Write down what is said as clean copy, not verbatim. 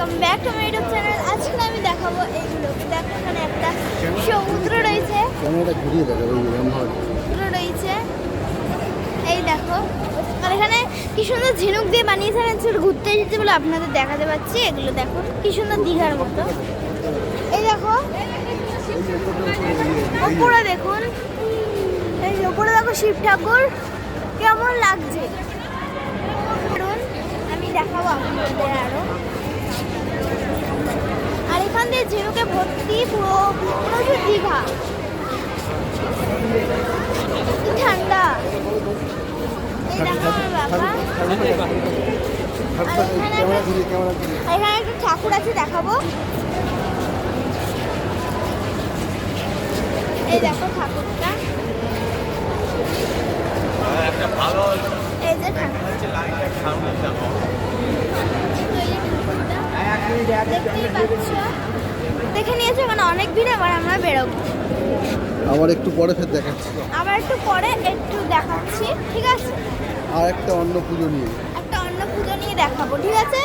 Welcome back to my YouTube channel. আজকে আমি দেখাবো এইগুলো। দেখো এখানে একটা সমুদ্র রয়েছে, সমুদ্র রয়েছে, এই দেখো। আর এখানে কি সুন্দর ঝিনুক দিয়ে বানিয়েছে, আমি ঘুরতে এসেছি বলে আপনাদের দেখাতে পাচ্ছি। এগুলো দেখো কি সুন্দর দীঘার মতো। এই দেখো ওপরে দেখুন, এই ওপরে দেখো শিব ঠাকুর কেমন লাগছে। আমি দেখাবো আপনাদের আরো। আর এখান দিয়ে ঝিনুকে ভর্তি পুরো প্রচুর দীঘা, কি ঠান্ডা। এই দেখো আমার বাবা। আর এখানে একটা ঠাকুর আছে, দেখাবো। এই দেখো ঠাকুরটা, এই যে দেখে নিয়েছো, এখানে অনেক ভিড়। আবার আমরা বেরোবো, আবার একটু পরে ফের দেখাচ্ছি, আবার একটু পরে একটু দেখাচ্ছি, ঠিক আছে? আর একটা অন্য পুজো নিয়ে একটা অন্য পুজো নিয়ে দেখাবো, ঠিক আছে?